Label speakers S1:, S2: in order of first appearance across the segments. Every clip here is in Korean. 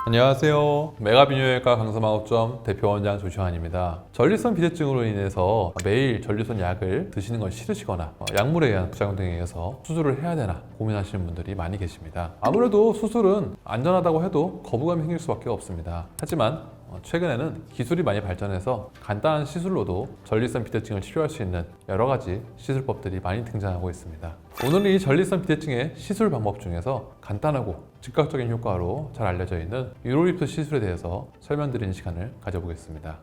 S1: 안녕하세요. 메가비뇨기과 강서마호점 대표원장 조시환입니다. 전립선 비대증으로 인해서 매일 전립선 약을 드시는 건 싫으시거나 약물에 의한 부작용 등에 의해서 수술을 해야 되나 고민하시는 분들이 많이 계십니다. 아무래도 수술은 안전하다고 해도 거부감이 생길 수밖에 없습니다. 하지만 최근에는 기술이 많이 발전해서 간단한 시술로도 전립선 비대증을 치료할 수 있는 여러 가지 시술법들이 많이 등장하고 있습니다. 오늘은 이 전립선 비대증의 시술 방법 중에서 간단하고 즉각적인 효과로 잘 알려져 있는 유로리프트 시술에 대해서 설명드리는 시간을 가져보겠습니다.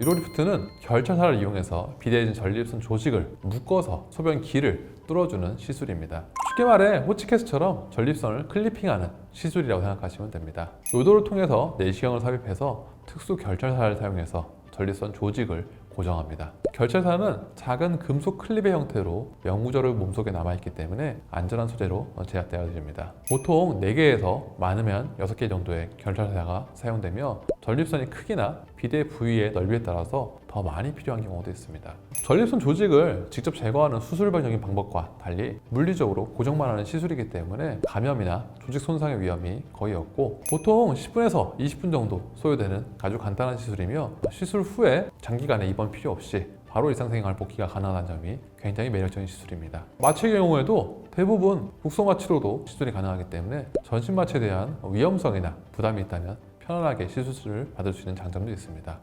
S1: 유로리프트는 결찰사를 이용해서 비대해진 전립선 조직을 묶어서 소변기를 뚫어주는 시술입니다. 쉽게 말해 호치케스처럼 전립선을 클리핑하는 시술이라고 생각하시면 됩니다. 요도를 통해서 내시경을 삽입해서 특수 결찰사를 사용해서 전립선 조직을 고정합니다. 결찰사는 작은 금속 클립의 형태로 영구적으로 몸속에 남아있기 때문에 안전한 소재로 제작되어집니다. 보통 4개에서 많으면 6개 정도의 결찰사가 사용되며 전립선의 크기나 비대 부위의 넓이에 따라서 더 많이 필요한 경우도 있습니다. 전립선 조직을 직접 제거하는 수술적인 방법과 달리 물리적으로 고정만 하는 시술이기 때문에 감염이나 조직 손상의 위험이 거의 없고 보통 10분에서 20분 정도 소요되는 아주 간단한 시술이며 시술 후에 장기간의 입원 필요 없이 바로 일상생활 복귀가 가능하다는 점이 굉장히 매력적인 시술입니다. 마취의 경우에도 대부분 국소마취로도 시술이 가능하기 때문에 전신마취에 대한 위험성이나 부담이 있다면 편안하게 시술을 받을 수 있는 장점도 있습니다.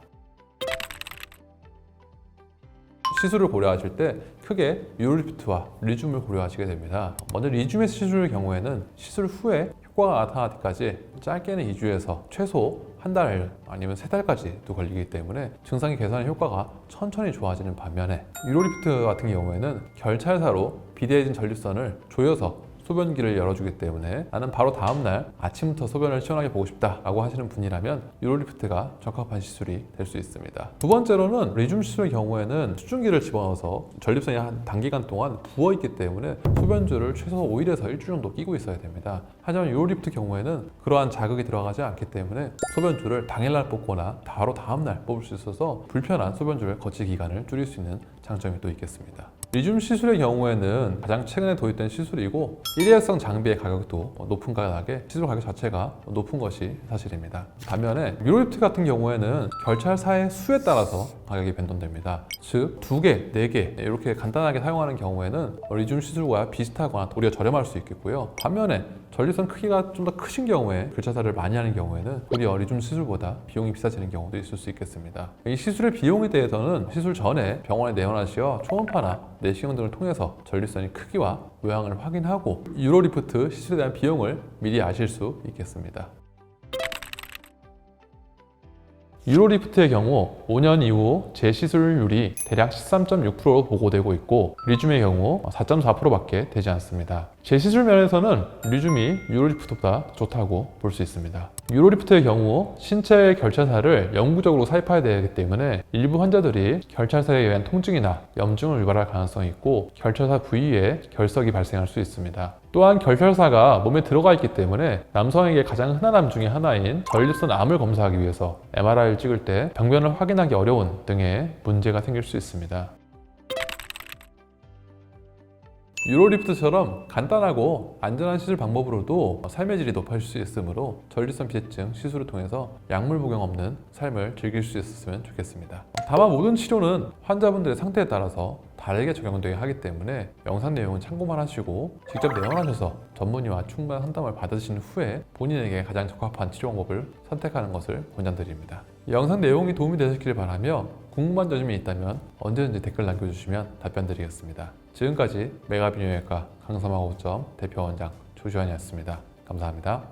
S1: 시술을 고려하실 때 크게 유로리프트와 리줌을 고려하시게 됩니다. 먼저 리줌의 시술의 경우에는 시술 후에 효과가 나타나기까지 짧게는 2주에서 최소 한 달 아니면 3달까지도 걸리기 때문에 증상이 개선의 효과가 천천히 좋아지는 반면에 유로리프트 같은 경우에는 결찰사로 비대해진 전립선을 조여서 소변기를 열어주기 때문에 나는 바로 다음날 아침부터 소변을 시원하게 보고 싶다 라고 하시는 분이라면 유로리프트가 적합한 시술이 될 수 있습니다. 두 번째로는 리줌 시술의 경우에는 수증기를 집어넣어서 전립선이 한 단기간 동안 부어있기 때문에 소변줄을 최소 5일에서 일주일 정도 끼고 있어야 됩니다. 하지만 유로리프트 경우에는 그러한 자극이 들어가지 않기 때문에 소변줄을 당일날 뽑거나 바로 다음날 뽑을 수 있어서 불편한 소변줄 거치 기간을 줄일 수 있는 장점이 또 있겠습니다. 리줌 시술의 경우에는 가장 최근에 도입된 시술이고 일회성 장비의 가격도 높은 가격에 시술 가격 자체가 높은 것이 사실입니다. 반면에 유로리프트 같은 경우에는 결찰사의 수에 따라서 가격이 변동됩니다. 즉 2개, 4개 이렇게 간단하게 사용하는 경우에는 리줌 시술과 비슷하거나 오히려 저렴할 수 있겠고요. 반면에 전립선 크기가 좀 더 크신 경우에 결찰사를 많이 하는 경우에는 오히려 리줌 시술보다 비용이 비싸지는 경우도 있을 수 있겠습니다. 이 시술의 비용에 대해서는 시술 전에 병원에 내원하시어 초음파나 내시경 등을 통해서 전립선의 크기와 모양을 확인하고 유로리프트 시술에 대한 비용을 미리 아실 수 있겠습니다. 유로리프트의 경우 5년 이후 재시술률이 대략 13.6%로 보고되고 있고 리줌의 경우 4.4%밖에 되지 않습니다. 재시술 면에서는 리줌이 유로리프트보다 좋다고 볼 수 있습니다. 유로리프트의 경우 신체 결찰사를 영구적으로 삽입해야 되기 때문에 일부 환자들이 결찰사에 의한 통증이나 염증을 유발할 가능성이 있고 결찰사 부위에 결석이 발생할 수 있습니다. 또한 결찰사가 몸에 들어가 있기 때문에 남성에게 가장 흔한 암 중에 하나인 전립선 암을 검사하기 위해서 MRI를 찍을 때 병변을 확인하기 어려운 등의 문제가 생길 수 있습니다. 유로리프트처럼 간단하고 안전한 시술 방법으로도 삶의 질이 높아질 수 있으므로 전립선 비대증 시술을 통해서 약물 복용 없는 삶을 즐길 수 있었으면 좋겠습니다. 다만 모든 치료는 환자분들의 상태에 따라서 다르게 적용되게 하기 때문에 영상 내용은 참고만 하시고 직접 내원하셔서 전문의와 충분한 상담을 받으신 후에 본인에게 가장 적합한 치료 방법을 선택하는 것을 권장드립니다. 이 영상 내용이 도움이 되셨길 바라며 궁금한 점이 있다면 언제든지 댓글 남겨주시면 답변 드리겠습니다. 지금까지 메가비뇨기과 강서마호점 대표원장 조시환이었습니다. 감사합니다.